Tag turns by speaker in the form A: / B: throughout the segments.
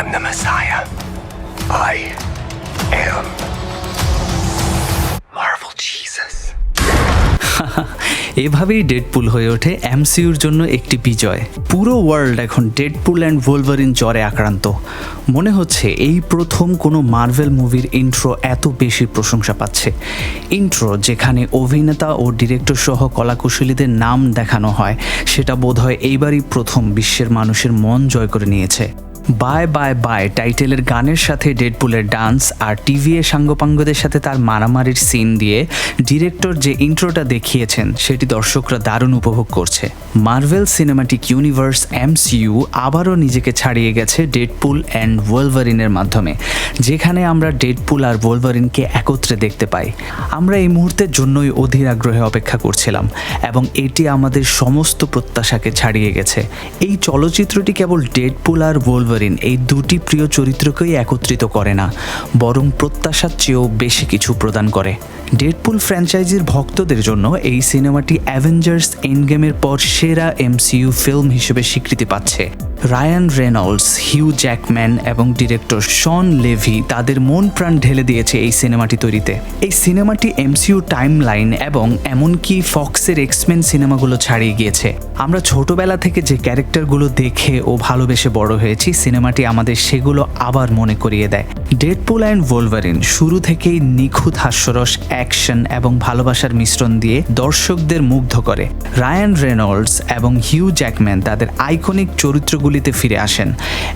A: am the Messiah. I am Marvel Jesus.
B: এভাবেই Deadpool হয়ে ওঠে এমসিইউর জন্য একটি বিজয়। পুরো ওয়ার্ল্ড এখন ডেডপুল অ্যান্ড ওলভারিন জ্বরে আক্রান্ত। মনে হচ্ছে এই প্রথম কোনো মার্ভেল মুভির ইন্ট্রো এত বেশি প্রশংসা পাচ্ছে। ইন্ট্রো যেখানে অভিনেতা ও ডিরেক্টর সহ কলাকুশলীদের নাম দেখানো হয়, সেটা বোধহয় এইবারই প্রথম বিশ্বের মানুষের মন জয় করে নিয়েছে। বাই বাই বাই টাইটেলের গানের সাথে ডেডপুলের ডান্স আর টিভিএ সাঙ্গপাঙ্গদের সাথে তার মারামারির সিন দিয়ে ডিরেক্টর যে ইন্ট্রোটা দেখিয়েছেন সেটি দর্শকরা দারুণ উপভোগ করছে। মার্ভেল সিনেমাটিক ইউনিভার্স এমসিইউ আবারও নিজেকে ছাড়িয়ে গেছে ডেডপুল অ্যান্ড ওলভারিনের মাধ্যমে, যেখানে আমরা ডেডপুল আর ওলভারিনকে একত্রে দেখতে পাই। আমরা এই মুহূর্তের জন্যই অধীর আগ্রহে অপেক্ষা করছিলাম এবং এটি আমাদের সমস্ত প্রত্যাশাকে ছাড়িয়ে গেছে। এই চলচ্চিত্রটি কেবল ডেডপুল আর ওলভারিন এই দুটি প্রিয় চরিত্রকেই একত্রিত করে না, বরং প্রত্যাশার চেয়েও বেশি কিছু প্রদান করে। ডেডপুল ফ্র্যাঞ্চাইজির ভক্তদের জন্য এই সিনেমাটি অ্যাভেঞ্জার্স এন্ডগেমের পর সেরা এমসিইউ ফিল্ম হিসেবে স্বীকৃতি পাচ্ছে। রায়ান রেনল্ডস, হিউ জ্যাকম্যান এবং ডিরেক্টর শন লেভি তাদের মন প্রাণ ঢেলে দিয়েছে এই সিনেমাটি তৈরিতে। এই সিনেমাটি এমসিইউ টাইমলাইন এবং এমনকি ফক্সের এক্সমেন সিনেমাগুলো ছাড়িয়ে গিয়েছে। আমরা ছোটবেলা থেকে যে ক্যারেক্টারগুলো দেখে ও ভালোবেসে বড় হয়েছি, সিনেমাটি আমাদের সেগুলো আবার মনে করিয়ে দেয়। ডেডপুল অ্যান্ড ওলভারিন শুরু থেকেই নিখুঁত হাস্যরস, অ্যাকশন এবং ভালোবাসার মিশ্রণ দিয়ে দর্শকদের মুগ্ধ করে। রায়ান রেনল্ডস এবং হিউ জ্যাকম্যান তাদের আইকনিক চরিত্রগুলিতে ফিরে আসেন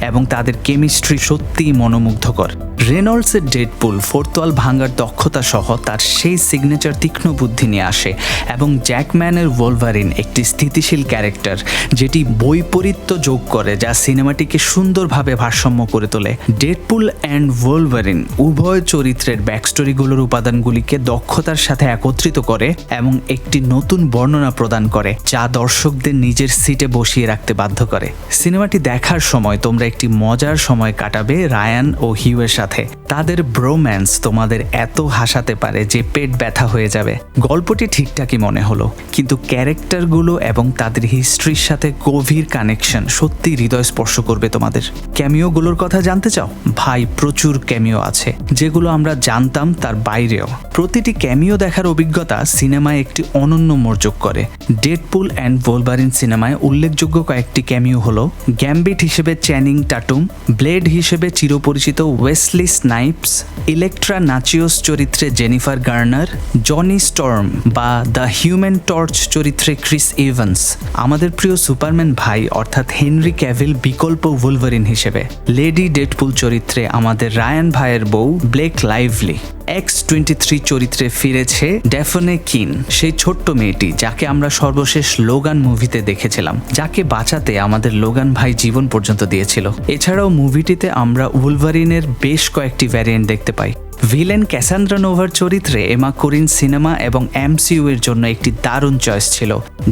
B: এবং তাদের কেমিস্ট্রি সত্যিই মনোমুগ্ধকর। রেনল্ডসের ডেডপুল ফোর্থ ভাঙার দক্ষতা সহ তার সেই সিগনেচার তীক্ষ্ণ বুদ্ধি নিয়ে আসে এবং জ্যাকম্যানের ওলভারিন একটি স্থিতিশীল ক্যারেক্টার যেটি বৈপরীত্য যোগ করে, যা সিনেমাটিকে সুন্দরভাবে ভারসাম্য করে তোলে। ডেডপুল অ্যান্ড ওলভারিন উভয় চরিত্রের ব্যাকস্টোরিগুলোর উপাদানগুলিকে দক্ষতার সাথে একত্রিত করে এবং একটি নতুন বর্ণনা প্রদান করে, যা দর্শকদের নিজের সিটে বসিয়ে রাখতে বাধ্য করে। সিনেমাটি দেখার সময় তোমরা একটি মজার সময় কাটাবে রায়ান ও হিউয়ের সাথে। তাদের ব্রোম্যান্স তোমাদের এত হাসাতে পারে যে পেট ব্যথা হয়ে যাবে। গল্পটি ঠিকঠাকই মনে হলো, কিন্তু ক্যারেক্টারগুলো এবং তাদের হিস্ট্রির সাথে গভীর কানেকশন সত্যি হৃদয় স্পর্শ করবে তোমাদের। ক্যামিওগুলোর কথা জানতে চাও? ভাই, প্রচুর ক্যামিও আছে যেগুলো আমরা জানতাম তার বাইরেও। প্রতিটি ক্যামিও দেখার অভিজ্ঞতা সিনেমায় একটি অনন্য মোড় যোগ করে। ডেডপুল অ্যান্ড ওলভারিন সিনেমায় উল্লেখযোগ্য কয়েকটি ক্যামিও হলো গ্যাম্বিট হিসেবে চ্যানিং টাটুম, ব্লেড হিসেবে চিরপরিচিত ওয়েসলি স্নাইপস, ইলেকট্রা নাচিওস চরিত্রে জেনিফার গার্নার, জনি স্টর্ম বা দ্য হিউম্যান টর্চ চরিত্রে ক্রিস ইভান্স, আমাদের প্রিয় সুপারম্যান ভাই অর্থাৎ হেনরি ক্যাভিল বিকল্প ওলভারিন হিসেবে, লেডি ডেডপুল চরিত্রে আমাদের রায়ান ভাইয়ের বউ ব্লেক লাইভলি, X-23 চরিত্রে ফিরেছে ড্যাফনে কিন, সেই ছোট্ট মেয়েটি যাকে আমরা সর্বশেষ লোগান মুভিতে দেখেছিলাম, যাকে বাঁচাতে আমাদের লোগান ভাই জীবন পর্যন্ত দিয়েছিল। এছাড়াও মুভিটিতে আমরা ওলভারিনের বেশ কয়েকটি ভ্যারিয়েন্ট দেখতে পাই। ভিলেন ক্যাসান্দ্রা নোভার চরিত্রে এমা কোরিন সিনেমা এবং এমসিইউ এর জন্য একটি দারুণ চয়েস ছিল,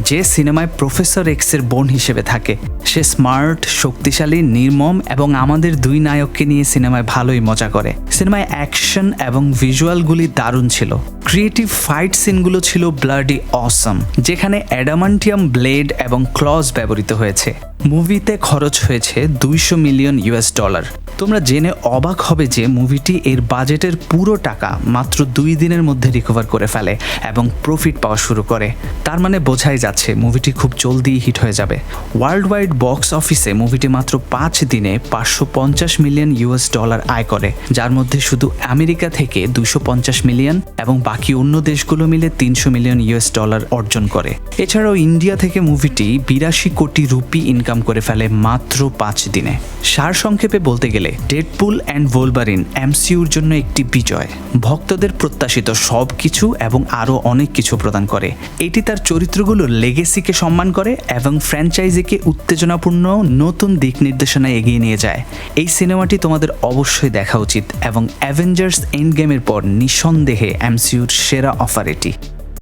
B: যে সিনেমায় প্রফেসর এক্সের বোন হিসেবে থাকে। সে স্মার্ট, শক্তিশালী, নির্মম এবং আমাদের দুই নায়ককে নিয়ে সিনেমায় ভালোই মজা করে। সিনেমায় অ্যাকশন এবং ভিজুয়ালগুলি দারুণ ছিল। ক্রিয়েটিভ ফাইট সিনগুলো ছিল ব্লাডি অসম, যেখানে অ্যাডামান্টিয়াম ব্লেড এবং ক্লজ ব্যবহৃত হয়েছে। মুভিতে খরচ হয়েছে $200 মিলিয়ন। তোমরা জেনে অবাক হবে যে মুভিটি এর বাজেটের পুরো টাকা মাত্র 2 দিনের মধ্যে রিকভার করে ফেলে এবং প্রফিট পাওয়া শুরু করে। তার মানে বোঝাই যাচ্ছে মুভিটি খুব জলদি হিট হয়ে যাবে। ওয়ার্ল্ড ওয়াইড বক্স অফিসে মুভিটি মাত্র 5 দিনে $550 মিলিয়ন আয় করে, যার মধ্যে শুধু আমেরিকা থেকে $250 মিলিয়ন এবং বাকি অন্য দেশগুলো মিলে $300 মিলিয়ন অর্জন করে। এছাড়াও ইন্ডিয়া থেকে মুভিটি 82 কোটি রুপি ইনকাম করে ফেলে মাত্র 5 দিনে। সারসংক্ষেপে বলতে গেলে ডেডপুল অ্যান্ড ওলভারিন এমসিইউর জন্য একটি বিজয়। ভক্তদের প্রত্যাশিত সব কিছু এবং আরও অনেক কিছু প্রদান করে। এটি তার চরিত্রগুলোর লেগেসিকে সম্মান করে এবং ফ্র্যাঞ্চাইজিকে উত্তেজনাপূর্ণ নতুন দিক নির্দেশনায় এগিয়ে নিয়ে যায়। এই সিনেমাটি তোমাদের অবশ্যই দেখা উচিত এবং অ্যাভেঞ্জার্স এন্ড গেমের পর নিঃসন্দেহে এমসিইউর সেরা অফার এটি।